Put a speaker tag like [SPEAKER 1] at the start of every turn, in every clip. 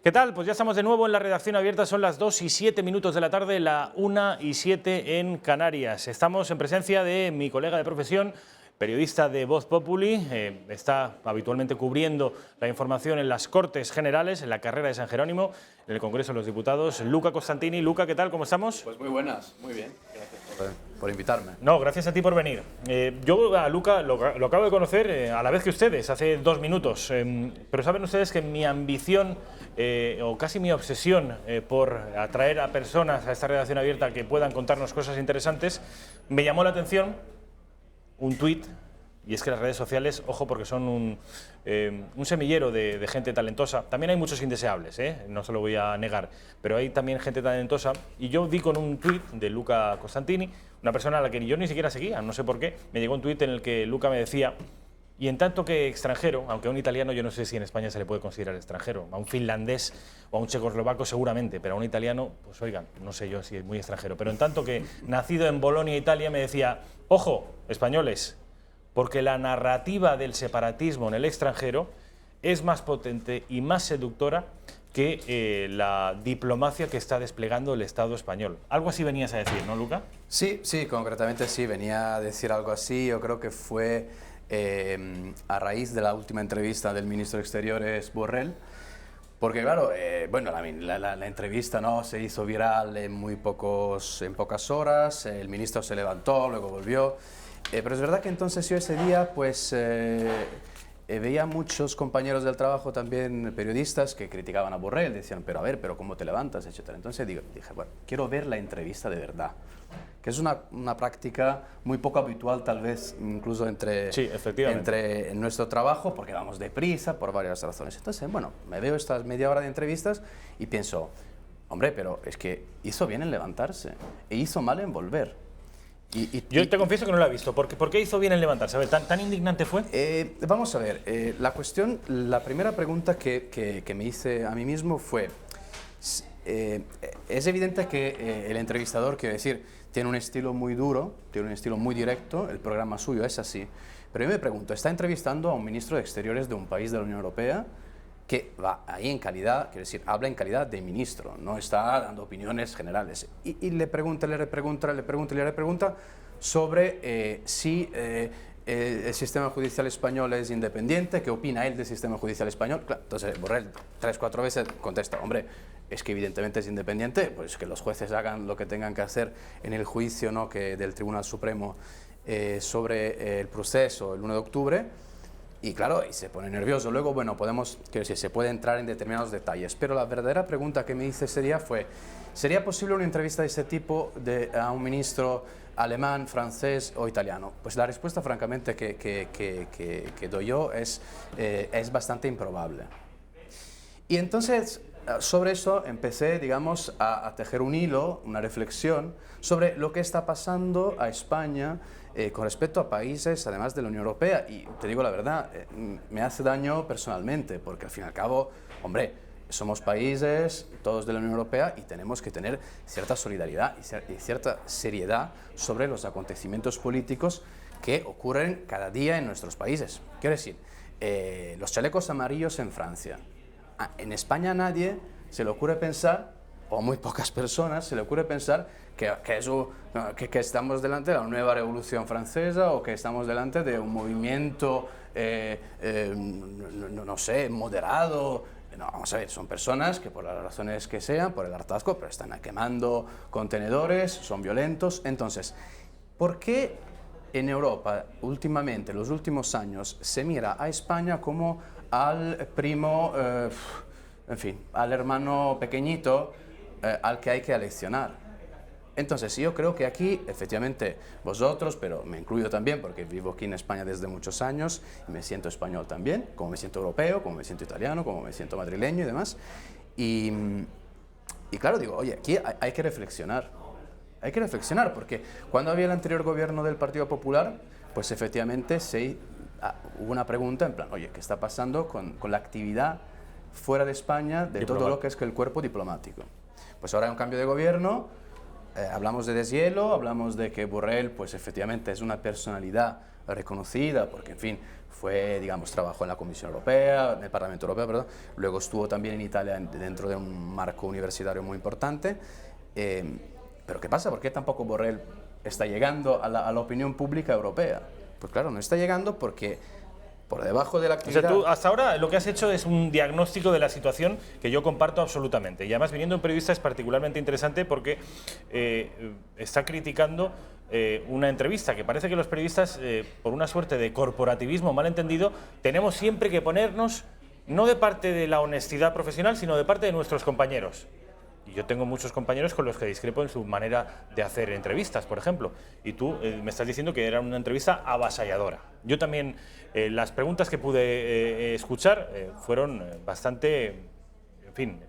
[SPEAKER 1] ¿Qué tal? Pues ya estamos de nuevo en la redacción abierta, son las 2:07 de la tarde, la 1:07 en Canarias. Estamos en presencia de mi colega de profesión, periodista de Voz Populi, está habitualmente cubriendo la información en las Cortes Generales, en la carrera de San Jerónimo, en el Congreso de los Diputados, Luca Costantini. Luca, ¿qué tal? ¿Cómo estamos?
[SPEAKER 2] Pues muy buenas, muy bien. Gracias por invitarme.
[SPEAKER 1] No, gracias a ti por venir. Yo a Luca lo acabo de conocer a la vez que ustedes, hace 2 minutos, pero saben ustedes que mi ambición o casi mi obsesión por atraer a personas a esta redacción abierta que puedan contarnos cosas interesantes, me llamó la atención un tuit, y es que las redes sociales, ojo, porque son un semillero de gente talentosa. También hay muchos indeseables, no se lo voy a negar, pero hay también gente talentosa. Y yo vi con un tuit de Luca Costantini, una persona a la que yo ni siquiera seguía, no sé por qué, me llegó un tuit en el que Luca me decía: y en tanto que extranjero, aunque a un italiano yo no sé si en España se le puede considerar extranjero, a un finlandés o a un checoslovaco seguramente, pero a un italiano, pues oigan, no sé yo si es muy extranjero, pero en tanto que nacido en Bolonia, Italia, me decía: ojo, españoles, porque la narrativa del separatismo en el extranjero es más potente y más seductora que la diplomacia que está desplegando el Estado español. Algo así venías a decir, ¿no, Luca?
[SPEAKER 2] Sí, concretamente sí, venía a decir algo así. Yo creo que fue a raíz de la última entrevista del ministro de Exteriores, Borrell, porque claro, bueno, la entrevista, ¿no?, se hizo viral en pocas horas, el ministro se levantó, luego volvió, pero es verdad que entonces yo ese día pues veía muchos compañeros del trabajo, también periodistas, que criticaban a Borrell, decían: pero a ver, pero ¿cómo te levantas?, etcétera. Entonces dije, bueno, quiero ver la entrevista de verdad, que es una práctica muy poco habitual, tal vez incluso en nuestro trabajo, porque vamos deprisa por varias razones. Entonces, bueno, me veo estas media hora de entrevistas y pienso: hombre, pero es que hizo bien en levantarse e hizo mal en volver.
[SPEAKER 1] Yo te confieso que no la he visto. ¿Por qué hizo bien en levantarse? A ver, ¿tan indignante fue?
[SPEAKER 2] Vamos a ver, la primera pregunta que me hice a mí mismo fue: es evidente que el entrevistador, quiero decir, tiene un estilo muy duro, tiene un estilo muy directo, el programa suyo es así, pero yo me pregunto, está entrevistando a un ministro de Exteriores de un país de la Unión Europea que va ahí en calidad, quiero decir, habla en calidad de ministro, no está dando opiniones generales, y le pregunta sobre si el sistema judicial español es independiente, qué opina él del sistema judicial español. Claro, entonces Borrell 3-4 veces contesta: hombre, es que evidentemente es independiente, pues que los jueces hagan lo que tengan que hacer en el juicio, ¿no?, del Tribunal Supremo sobre el proceso el 1 de octubre. Y claro, y se pone nervioso. Luego, bueno, quiero decir, se puede entrar en determinados detalles, pero la verdadera pregunta que me hice ese día fue: ¿sería posible una entrevista de ese tipo a un ministro alemán, francés o italiano? Pues la respuesta, francamente, que doy yo es bastante improbable. Y entonces, sobre eso empecé, digamos, a tejer un hilo, una reflexión sobre lo que está pasando a España con respecto a países, además de la Unión Europea. Y te digo la verdad, me hace daño personalmente, porque al fin y al cabo, hombre, somos países todos de la Unión Europea y tenemos que tener cierta solidaridad y cierta seriedad sobre los acontecimientos políticos que ocurren cada día en nuestros países. Quiero decir, los chalecos amarillos en Francia. En España a nadie se le ocurre pensar, o muy pocas personas se le ocurre pensar, que estamos delante de la nueva Revolución Francesa, o que estamos delante de un movimiento, no sé, moderado. No, vamos a ver, son personas que, por las razones que sean, por el hartazgo, pero están quemando contenedores, son violentos. Entonces, ¿por qué en Europa últimamente, en los últimos años, se mira a España como al primo, en fin, al hermano pequeñito al que hay que aleccionar? Entonces, yo creo que aquí, efectivamente, vosotros, pero me incluyo también, porque vivo aquí en España desde muchos años y me siento español también, como me siento europeo, como me siento italiano, como me siento madrileño y demás. Y claro, digo, oye, aquí hay que reflexionar. Hay que reflexionar, porque cuando había el anterior gobierno del Partido Popular, pues efectivamente hubo una pregunta en plan: oye, ¿qué está pasando con la actividad fuera de España de todo lo que es el cuerpo diplomático? Pues ahora hay un cambio de gobierno hablamos de deshielo, hablamos de que Borrell, pues efectivamente es una personalidad reconocida, porque en fin, fue, digamos, trabajó en la Comisión Europea, en el Parlamento Europeo, perdón, luego estuvo también en Italia dentro de un marco universitario muy importante. Pero ¿qué pasa? ¿Por qué tampoco Borrell está llegando a la opinión pública europea? Pues claro, no está llegando porque por debajo de la actividad...
[SPEAKER 1] O sea, tú hasta ahora lo que has hecho es un diagnóstico de la situación que yo comparto absolutamente. Y además, viniendo un periodista es particularmente interesante porque está criticando una entrevista que parece que los periodistas, por una suerte de corporativismo malentendido, tenemos siempre que ponernos no de parte de la honestidad profesional, sino de parte de nuestros compañeros. Y yo tengo muchos compañeros con los que discrepo en su manera de hacer entrevistas, por ejemplo. Y tú me estás diciendo que era una entrevista avasalladora. Yo también, las preguntas que pude escuchar fueron bastante, en fin,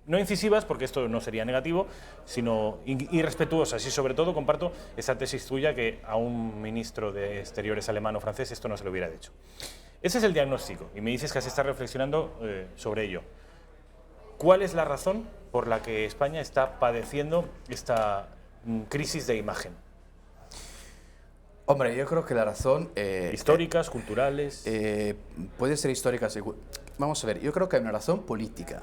[SPEAKER 1] no incisivas, porque esto no sería negativo, sino irrespetuosas. Y sobre todo comparto esa tesis tuya que a un ministro de Exteriores alemán o francés esto no se lo hubiera dicho. Ese es el diagnóstico y me dices que has estado reflexionando sobre ello. ¿Cuál es la razón por la que España está padeciendo esta crisis de imagen?
[SPEAKER 2] Hombre, yo creo que la razón...
[SPEAKER 1] ¿Históricas, culturales?
[SPEAKER 2] Puede ser histórica. Vamos a ver, yo creo que hay una razón política,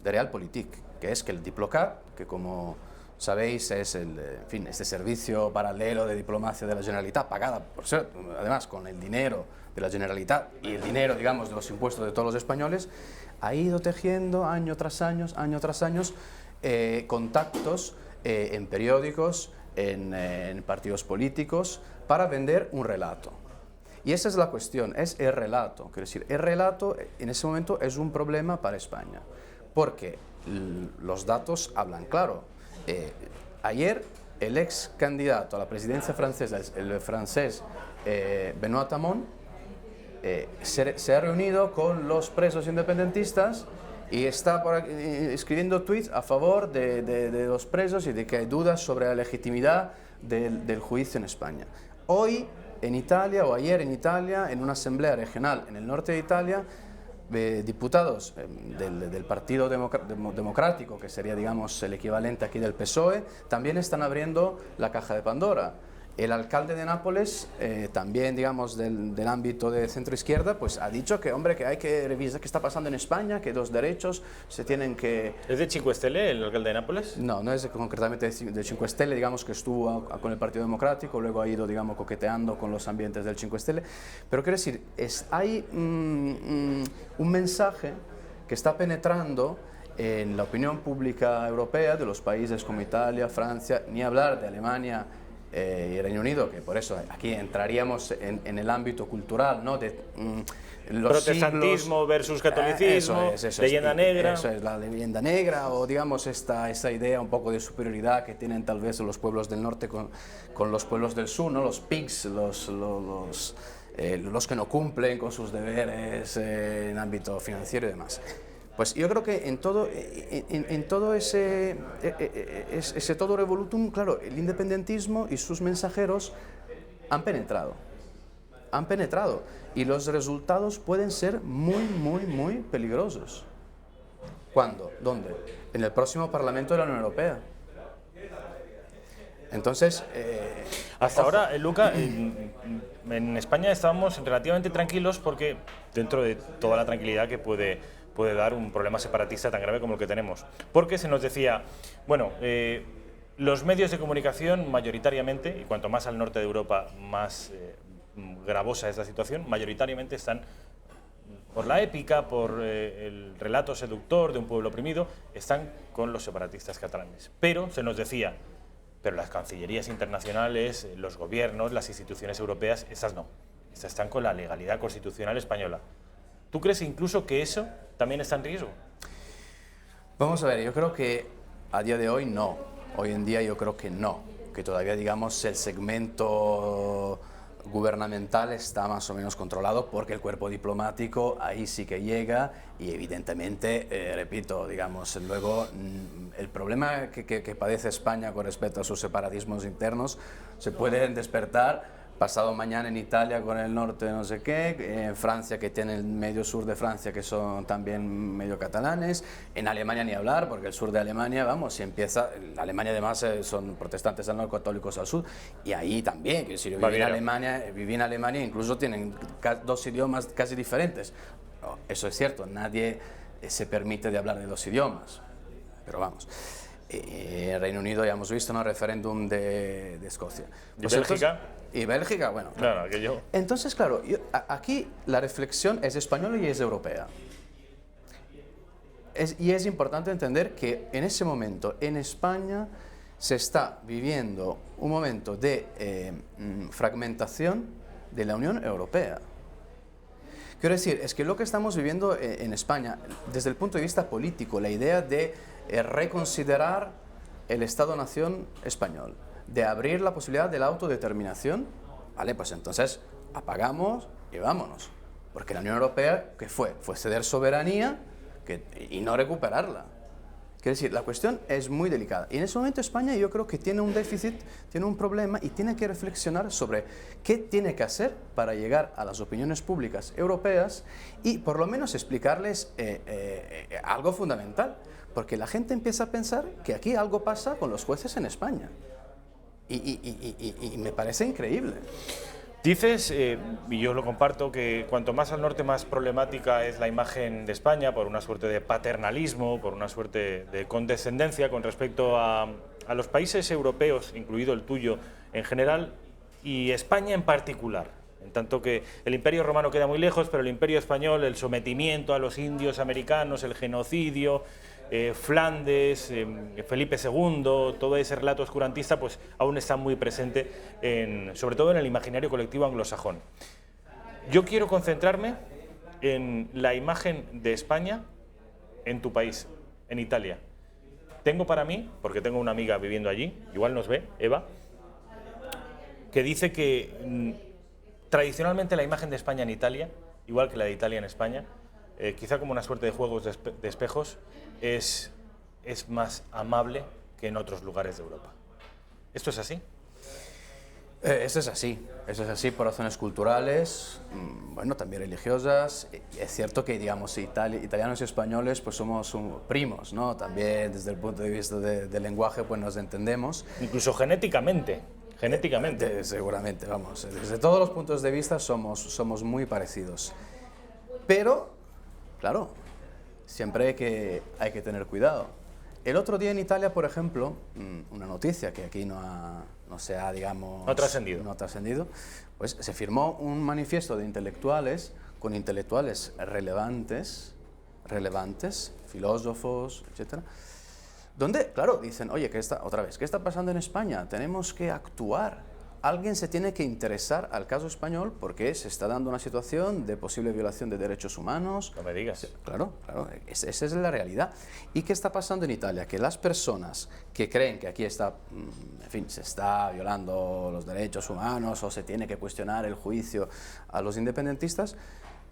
[SPEAKER 2] de Realpolitik, que es que el Diplocat, que como sabéis es en fin, este servicio paralelo de diplomacia de la Generalitat, pagada, por ser, además, con el dinero de la Generalitat y el dinero, digamos, de los impuestos de todos los españoles, ha ido tejiendo año tras año, contactos en periódicos, en partidos políticos, para vender un relato. Y esa es la cuestión, es el relato. Quiero decir, el relato en ese momento es un problema para España, porque los datos hablan claro. Ayer el ex candidato a la presidencia francesa, el francés Benoît Hamon, se ha reunido con los presos independentistas y está escribiendo tweets a favor de los presos y de que hay dudas sobre la legitimidad del juicio en España. Hoy en Italia, o ayer en Italia, en una asamblea regional en el norte de Italia, diputados del Partido Democrático, que sería, digamos, el equivalente aquí del PSOE, también están abriendo la caja de Pandora. El alcalde de Nápoles, también, digamos, del ámbito de centro-izquierda, pues ha dicho que, hombre, que hay que revisar qué está pasando en España, que los derechos se tienen que...
[SPEAKER 1] ¿Es de 5 Stelle el alcalde de Nápoles?
[SPEAKER 2] No, no es concretamente de 5 Stelle, digamos que estuvo con el Partido Democrático, luego ha ido, digamos, coqueteando con los ambientes del 5 Stelle. Pero quiero decir, hay un mensaje que está penetrando en la opinión pública europea de los países como Italia, Francia, ni hablar de Alemania y el Reino Unido, que por eso aquí entraríamos en el ámbito cultural, ¿no? De los
[SPEAKER 1] protestantismo siglos, versus catolicismo, leyenda negra.
[SPEAKER 2] Eso es la leyenda negra, o digamos esta idea un poco de superioridad que tienen tal vez los pueblos del norte con los pueblos del sur, ¿no? Los pigs, los que no cumplen con sus deberes en ámbito financiero y demás. Pues yo creo que en todo ese todo revolutum, claro, el independentismo y sus mensajeros han penetrado. Y los resultados pueden ser muy peligrosos. ¿Cuándo? ¿Dónde? En el próximo Parlamento de la Unión Europea. Entonces...
[SPEAKER 1] Hasta ahora, Luca, en España estábamos relativamente tranquilos porque dentro de toda la tranquilidad que puede dar un problema separatista tan grave como el que tenemos. Porque se nos decía, bueno, los medios de comunicación mayoritariamente, y cuanto más al norte de Europa, más gravosa es la situación, mayoritariamente están, por la épica, por el relato seductor de un pueblo oprimido, están con los separatistas catalanes. Pero se nos decía, pero las cancillerías internacionales, los gobiernos, las instituciones europeas, esas no. Estas están con la legalidad constitucional española. ¿Tú crees incluso que eso también está en riesgo?
[SPEAKER 2] Vamos a ver, yo creo que a día de hoy no. Hoy en día yo creo que no. Que todavía, digamos, el segmento gubernamental está más o menos controlado porque el cuerpo diplomático ahí sí que llega y evidentemente, repito, digamos, luego el problema que padece España con respecto a sus separatismos internos se pueden despertar pasado mañana en Italia con el norte no sé qué, en Francia que tiene el medio sur de Francia que son también medio catalanes, en Alemania ni hablar, porque el sur de Alemania, vamos, si empieza, Alemania además son protestantes al norte, católicos al sur, y ahí también, que si yo viví en Alemania, incluso tienen dos idiomas casi diferentes. No, eso es cierto, nadie se permite de hablar de dos idiomas, pero vamos. En Reino Unido ya hemos visto, ¿no?, referéndum de Escocia.
[SPEAKER 1] ¿Y Bélgica?
[SPEAKER 2] Y Bélgica, bueno.
[SPEAKER 1] Claro, aquello.
[SPEAKER 2] Entonces, claro, aquí la reflexión es española y es europea. Y es importante entender que en ese momento en España se está viviendo un momento de fragmentación de la Unión Europea. Quiero decir, es que lo que estamos viviendo en España, desde el punto de vista político, la idea de reconsiderar el Estado-Nación español, de abrir la posibilidad de la autodeterminación, vale, pues entonces apagamos y vámonos. Porque la Unión Europea, ¿qué fue? Fue ceder soberanía y no recuperarla. Quiero decir, la cuestión es muy delicada. Y en ese momento España yo creo que tiene un déficit, tiene un problema y tiene que reflexionar sobre qué tiene que hacer para llegar a las opiniones públicas europeas y por lo menos explicarles algo fundamental. Porque la gente empieza a pensar que aquí algo pasa con los jueces en España. Y me parece increíble.
[SPEAKER 1] Dices, y yo lo comparto, que cuanto más al norte más problemática es la imagen de España por una suerte de paternalismo, por una suerte de condescendencia con respecto a los países europeos, incluido el tuyo en general, y España en particular. En tanto que el Imperio Romano queda muy lejos, pero el Imperio Español, el sometimiento a los indios americanos, el genocidio, Flandes, Felipe II, todo ese relato oscurantista, pues aún está muy presente, sobre todo en el imaginario colectivo anglosajón. Yo quiero concentrarme en la imagen de España en tu país, en Italia. Tengo para mí, porque tengo una amiga viviendo allí, igual nos ve, Eva, que dice que tradicionalmente la imagen de España en Italia, igual que la de Italia en España, quizá como una suerte de juegos de espejos, es más amable que en otros lugares de Europa. ¿Esto es así?
[SPEAKER 2] Eso es así por razones culturales, bueno, también religiosas. Es cierto que, digamos, italianos y españoles pues somos primos, ¿no? También desde el punto de vista del lenguaje pues nos entendemos.
[SPEAKER 1] Incluso genéticamente.
[SPEAKER 2] Seguramente, vamos, desde todos los puntos de vista somos muy parecidos. Pero, claro, siempre hay que tener cuidado. El otro día en Italia, por ejemplo, una noticia que aquí no se ha, digamos...
[SPEAKER 1] No ha
[SPEAKER 2] trascendido, pues se firmó un manifiesto de intelectuales, con intelectuales relevantes, filósofos, etcétera, donde, claro, dicen, oye, ¿qué está pasando en España? Tenemos que actuar. Alguien se tiene que interesar al caso español porque se está dando una situación de posible violación de derechos humanos.
[SPEAKER 1] No me digas.
[SPEAKER 2] Claro, esa es la realidad. ¿Y qué está pasando en Italia? Que las personas que creen que aquí está, en fin, se está violando los derechos humanos o se tiene que cuestionar el juicio a los independentistas,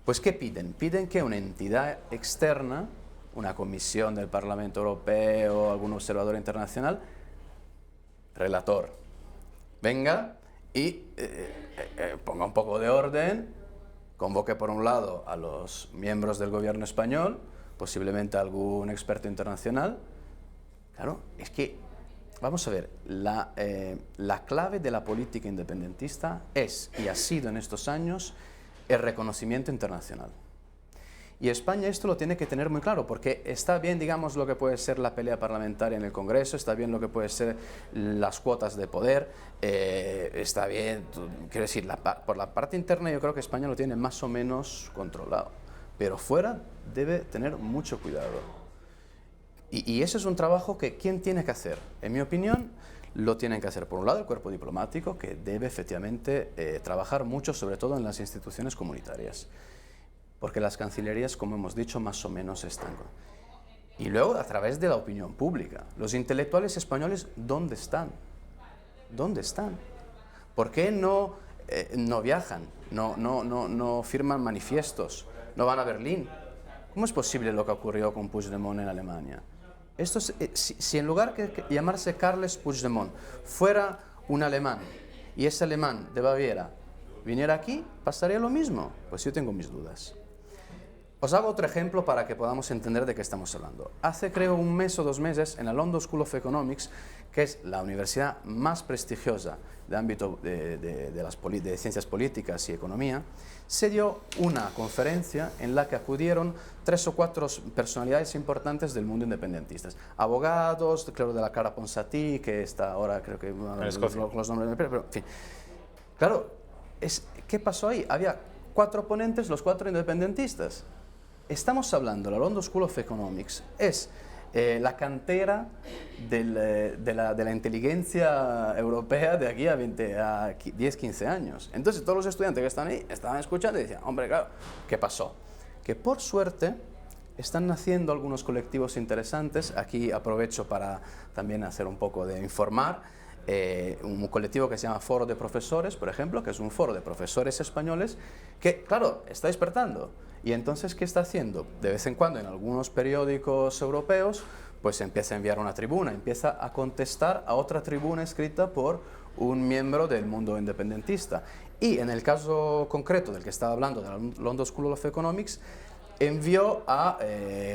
[SPEAKER 2] pues ¿qué piden? Piden que una entidad externa, una comisión del Parlamento Europeo, algún observador internacional, relator, venga y ponga un poco de orden, convoque por un lado a los miembros del gobierno español, posiblemente algún experto internacional. Claro, es que, vamos a ver, la clave de la política independentista es, y ha sido en estos años, el reconocimiento internacional. Y España esto lo tiene que tener muy claro, porque está bien, digamos, lo que puede ser la pelea parlamentaria en el Congreso, está bien lo que puede ser las cuotas de poder, está bien, quiero decir, por la parte interna yo creo que España lo tiene más o menos controlado, pero fuera debe tener mucho cuidado. Y ese es un trabajo que ¿quién tiene que hacer? En mi opinión, lo tienen que hacer por un lado el cuerpo diplomático, que debe efectivamente trabajar mucho, sobre todo en las instituciones comunitarias. Porque las cancillerías, como hemos dicho, más o menos están. Y luego, a través de la opinión pública, los intelectuales españoles, ¿dónde están? ¿Dónde están? ¿Por qué no viajan? No firman manifiestos, no van a Berlín. ¿Cómo es posible lo que ocurrió con Puigdemont en Alemania? Si en lugar de llamarse Carles Puigdemont fuera un alemán y ese alemán de Baviera viniera aquí, ¿pasaría lo mismo? Pues yo tengo mis dudas. Os hago otro ejemplo para que podamos entender de qué estamos hablando. Hace creo un mes o 2 meses en la London School of Economics, que es la universidad más prestigiosa de ámbito de ciencias políticas y economía, se dio una conferencia en la que acudieron 3 o 4 personalidades importantes del mundo independentista. Abogados, claro, de la Clara Ponsatí, que está ahora creo que los nombres, pero en fin. Claro, ¿qué pasó ahí? Había 4 ponentes, los 4 independentistas. Estamos hablando, la London School of Economics es la cantera de la inteligencia europea de aquí a 10, 15 años. Entonces todos los estudiantes que están ahí estaban escuchando y decían, hombre, claro, ¿qué pasó? Que por suerte están naciendo algunos colectivos interesantes. Aquí aprovecho para también hacer un poco de informar. Un colectivo que se llama Foro de Profesores, por ejemplo, que es un foro de profesores españoles que, claro, está despertando. Y entonces, ¿qué está haciendo? De vez en cuando en algunos periódicos europeos, pues empieza a enviar una tribuna, empieza a contestar a otra tribuna escrita por un miembro del mundo independentista. Y en el caso concreto del que estaba hablando, de la London School of Economics, envió a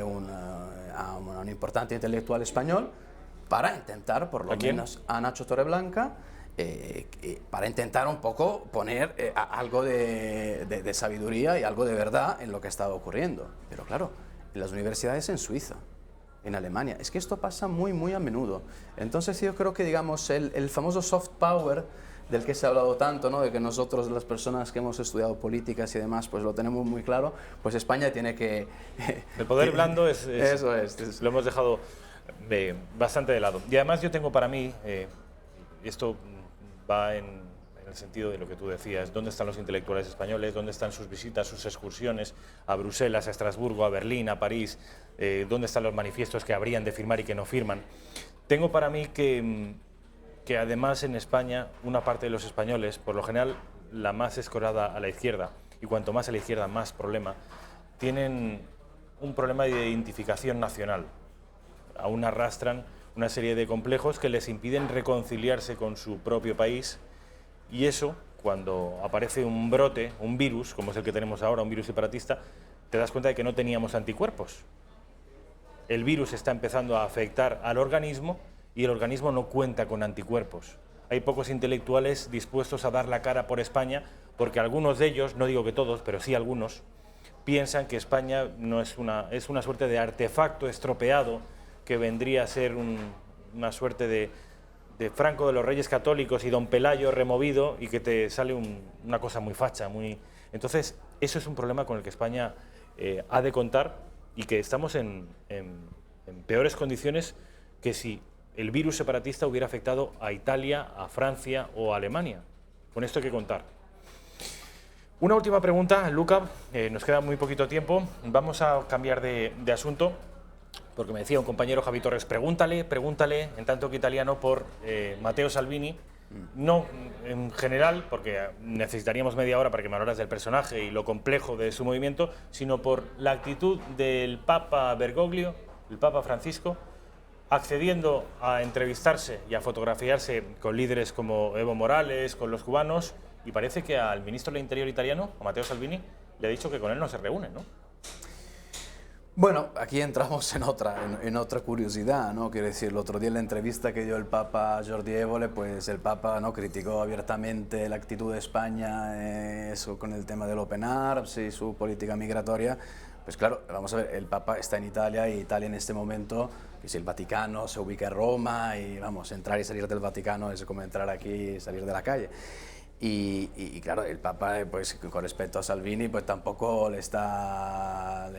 [SPEAKER 2] un importante intelectual español para intentar, por lo menos, a Nacho Torreblanca, para intentar un poco poner algo de sabiduría y algo de verdad en lo que estaba ocurriendo. Pero claro, en las universidades en Suiza, en Alemania, es que esto pasa muy, muy a menudo. Entonces yo creo que, digamos, el famoso soft power del que se ha hablado tanto, ¿no? De que nosotros, las personas que hemos estudiado políticas y demás, pues lo tenemos muy claro, pues España tiene que...
[SPEAKER 1] El poder blando
[SPEAKER 2] eso es.
[SPEAKER 1] Lo hemos dejado bastante de lado. Y además yo tengo para mí, esto va en el sentido de lo que tú decías, ¿dónde están los intelectuales españoles? ¿Dónde están sus visitas, sus excursiones a Bruselas, a Estrasburgo, a Berlín, a París? ¿Dónde están los manifiestos que habrían de firmar y que no firman? Tengo para mí que además en España una parte de los españoles, por lo general la más escorada a la izquierda, y cuanto más a la izquierda más problema, tienen un problema de identificación nacional. Aún arrastran una serie de complejos que les impiden reconciliarse con su propio país, y eso, cuando aparece un brote, un virus, como es el que tenemos ahora, un virus separatista, te das cuenta de que no teníamos anticuerpos. El virus está empezando a afectar al organismo y el organismo no cuenta con anticuerpos. Hay pocos intelectuales dispuestos a dar la cara por España, porque algunos de ellos, no digo que todos, pero sí algunos, piensan que España no es una suerte de artefacto estropeado que vendría a ser una suerte de Franco de los Reyes Católicos y Don Pelayo removido y que te sale una cosa muy facha. Entonces, eso es un problema con el que España ha de contar y que estamos en peores condiciones que si el virus separatista hubiera afectado a Italia, a Francia o a Alemania. Con esto hay que contar. Una última pregunta, Luca, nos queda muy poquito tiempo. Vamos a cambiar de asunto, porque me decía un compañero, Javi Torres, pregúntale, en tanto que italiano, por Matteo Salvini. No en general, porque necesitaríamos media hora para que me hablaras del personaje y lo complejo de su movimiento, sino por la actitud del Papa Bergoglio, el Papa Francisco, accediendo a entrevistarse y a fotografiarse con líderes como Evo Morales, con los cubanos, y parece que al ministro del Interior italiano, a Matteo Salvini, le ha dicho que con él no se reúne, ¿no?
[SPEAKER 2] Bueno, aquí entramos en otra curiosidad, ¿no? Quiero decir, el otro día en la entrevista que dio el Papa a Jordi Évole, pues el Papa, ¿no?, criticó abiertamente la actitud de España eso, con el tema del Open Arms y su política migratoria. Pues claro, vamos a ver, el Papa está en Italia y Italia en este momento, que si el Vaticano se ubica en Roma y vamos, entrar y salir del Vaticano es como entrar aquí y salir de la calle. Y claro, el Papa, pues con respecto a Salvini, pues tampoco le está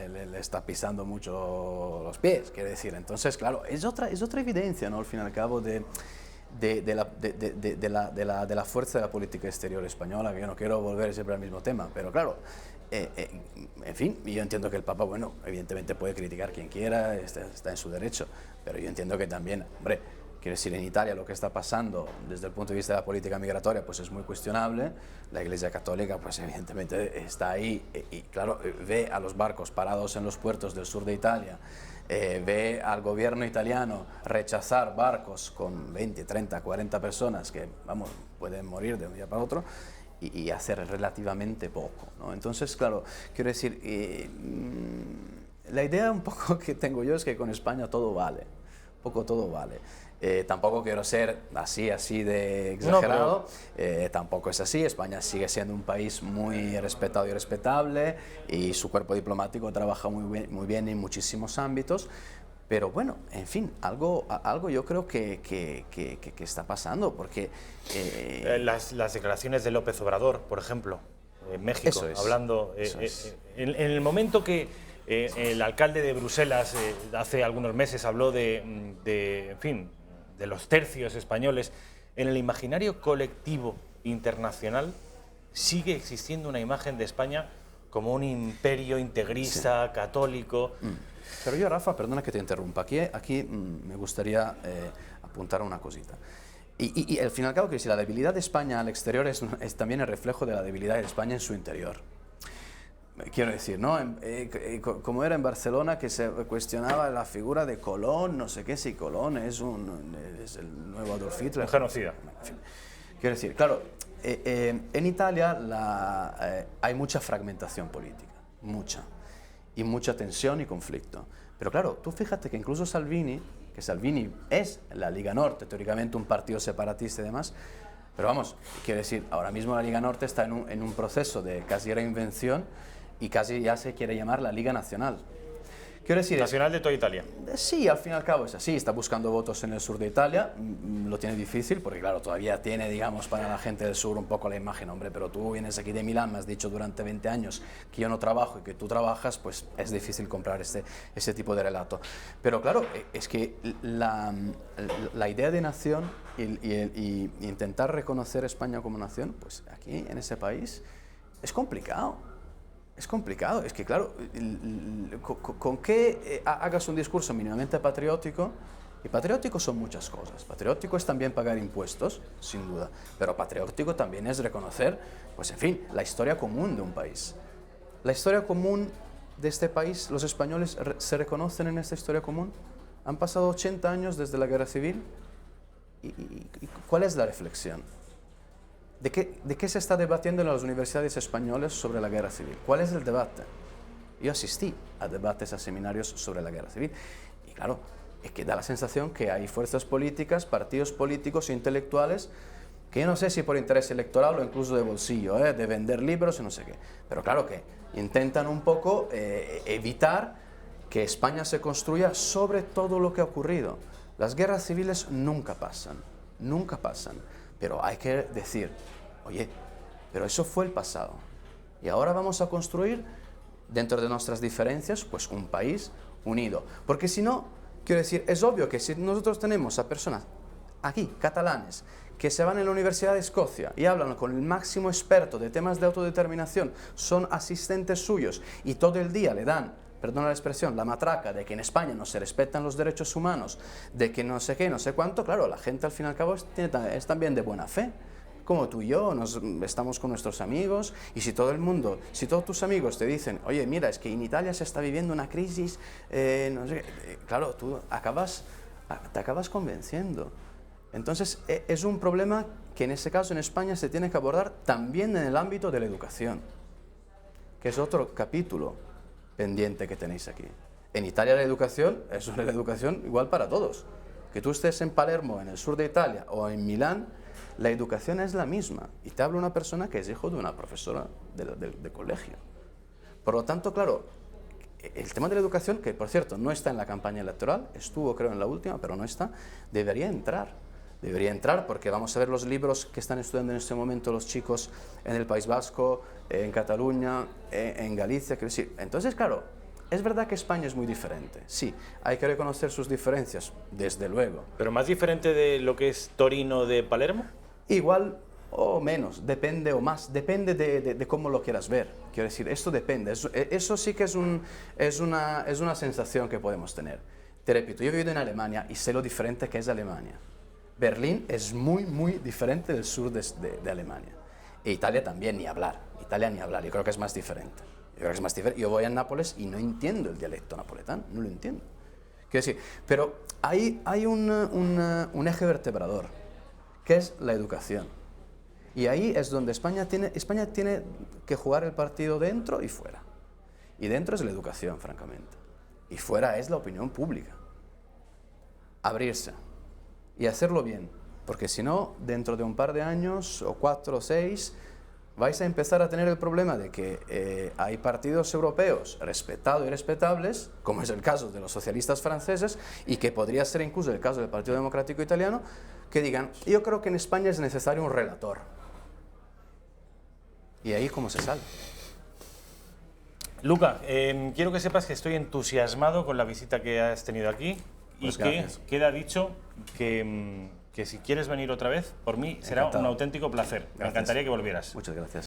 [SPEAKER 2] pisando mucho los pies, quiero decir. Entonces, claro, es otra evidencia, ¿no?, al fin y al cabo, de la fuerza de la política exterior española, que yo no quiero volver siempre al mismo tema, pero claro, en fin, yo entiendo que el Papa, bueno, evidentemente puede criticar quien quiera, está en su derecho, pero yo entiendo que también, hombre, quiero decir, en Italia lo que está pasando desde el punto de vista de la política migratoria pues es muy cuestionable. La Iglesia Católica pues evidentemente está ahí y claro, ve a los barcos parados en los puertos del sur de Italia ve al gobierno italiano rechazar barcos con 20, 30, 40 personas que, vamos, pueden morir de un día para otro, y hacer relativamente poco, ¿no? Entonces, claro, quiero decir, la idea un poco que tengo yo es que con España todo vale, un poco todo vale. Tampoco quiero ser así de exagerado, no, tampoco es así. España sigue siendo un país muy respetado y respetable y su cuerpo diplomático trabaja muy bien en muchísimos ámbitos. Pero bueno, en fin, algo yo creo que está pasando, porque...
[SPEAKER 1] Las declaraciones de López Obrador, por ejemplo, en México, hablando... En el momento que el alcalde de Bruselas hace algunos meses habló en fin, de los tercios españoles, en el imaginario colectivo internacional sigue existiendo una imagen de España como un imperio integrista, católico...
[SPEAKER 2] Pero yo, Rafa, perdona que te interrumpa, aquí me gustaría apuntar una cosita. Y al fin y al cabo, la debilidad de España al exterior es también el reflejo de la debilidad de España en su interior. Quiero decir, ¿no? Como era en Barcelona, que se cuestionaba la figura de Colón, no sé qué, si Colón es el nuevo Adolf Hitler.
[SPEAKER 1] Un genocida.
[SPEAKER 2] En fin. Quiero decir, claro, en Italia hay mucha fragmentación política, y mucha tensión y conflicto. Pero claro, tú fíjate que incluso Salvini es la Liga Norte, teóricamente un partido separatista y demás, pero vamos, quiero decir, ahora mismo la Liga Norte está en un proceso de casi reinvención y casi ya se quiere llamar la Liga Nacional. Quiero decir,
[SPEAKER 1] nacional de toda Italia.
[SPEAKER 2] Sí, al fin y al cabo es así, está buscando votos en el sur de Italia, lo tiene difícil porque claro, todavía tiene, digamos, para la gente del sur un poco la imagen, hombre, pero tú vienes aquí de Milán, me has dicho durante 20 años que yo no trabajo y que tú trabajas, pues es difícil comprar ese tipo de relato. Pero claro, es que la idea de nación y intentar reconocer España como nación, pues aquí en ese país es complicado. Es complicado, es que claro, con que hagas un discurso mínimamente patriótico, y patriótico son muchas cosas. Patriótico es también pagar impuestos, sin duda, pero patriótico también es reconocer, pues en fin, la historia común de un país. La historia común de este país, los españoles se reconocen en esta historia común. Han pasado 80 años desde la Guerra Civil, y ¿cuál es la reflexión? ¿De qué se está debatiendo en las universidades españolas sobre la guerra civil? ¿Cuál es el debate? Yo asistí a debates, a seminarios sobre la guerra civil. Y claro, es que da la sensación que hay fuerzas políticas, partidos políticos e intelectuales, que yo no sé si por interés electoral o incluso de bolsillo, de vender libros y no sé qué. Pero claro que intentan un poco evitar que España se construya sobre todo lo que ha ocurrido. Las guerras civiles nunca pasan. Pero hay que decir, oye, pero eso fue el pasado. Y ahora vamos a construir, dentro de nuestras diferencias, pues un país unido. Porque si no, quiero decir, es obvio que si nosotros tenemos a personas aquí, catalanes, que se van a la Universidad de Escocia y hablan con el máximo experto de temas de autodeterminación, son asistentes suyos y todo el día le dan, perdona la expresión, la matraca de que en España no se respetan los derechos humanos, de que no sé qué, no sé cuánto, claro, la gente al fin y al cabo es también de buena fe. Como tú y yo, estamos con nuestros amigos, y si todos tus amigos te dicen, oye, mira, es que en Italia se está viviendo una crisis, no sé qué, claro, tú te acabas convenciendo. Entonces, es un problema que en ese caso en España se tiene que abordar también en el ámbito de la educación, que es otro capítulo pendiente que tenéis aquí. En Italia la educación es una educación igual para todos. Que tú estés en Palermo, en el sur de Italia, o en Milán, la educación es la misma. Y te habla una persona que es hijo de una profesora de colegio. Por lo tanto, claro, el tema de la educación, que por cierto no está en la campaña electoral, estuvo creo en la última, pero no está, debería entrar. Debería entrar porque vamos a ver los libros que están estudiando en este momento los chicos en el País Vasco, en Cataluña, en Galicia. Quiero decir, entonces, claro, es verdad que España es muy diferente. Sí, hay que reconocer sus diferencias, desde luego.
[SPEAKER 1] ¿Pero más diferente de lo que es Torino de Palermo?
[SPEAKER 2] Igual o menos, depende o más, depende de cómo lo quieras ver. Quiero decir, esto depende. Eso sí que es una sensación que podemos tener. Te repito, yo he vivido en Alemania y sé lo diferente que es Alemania. Berlín es muy, muy diferente del sur de Alemania. E Italia también, ni hablar. Yo creo que es más diferente. Yo voy a Nápoles y no entiendo el dialecto napoletano, no lo entiendo. Quiero decir, pero hay un eje vertebrador, que es la educación. Y ahí es donde España tiene que jugar el partido dentro y fuera. Y dentro es la educación, francamente. Y fuera es la opinión pública. Abrirse y hacerlo bien. Porque si no, dentro de un par de años, o 4 o 6, vais a empezar a tener el problema de que hay partidos europeos respetados y respetables, como es el caso de los socialistas franceses, y que podría ser incluso el caso del Partido Democrático Italiano, que digan, yo creo que en España es necesario un relator. ¿Y ahí cómo se sale?
[SPEAKER 1] Luca, quiero que sepas que estoy entusiasmado con la visita que has tenido aquí
[SPEAKER 2] Pues
[SPEAKER 1] y que
[SPEAKER 2] gracias.
[SPEAKER 1] queda dicho que si quieres venir otra vez, por mí será
[SPEAKER 2] Encantado.
[SPEAKER 1] un auténtico placer. Me
[SPEAKER 2] Gracias.
[SPEAKER 1] encantaría que volvieras.
[SPEAKER 2] Muchas gracias.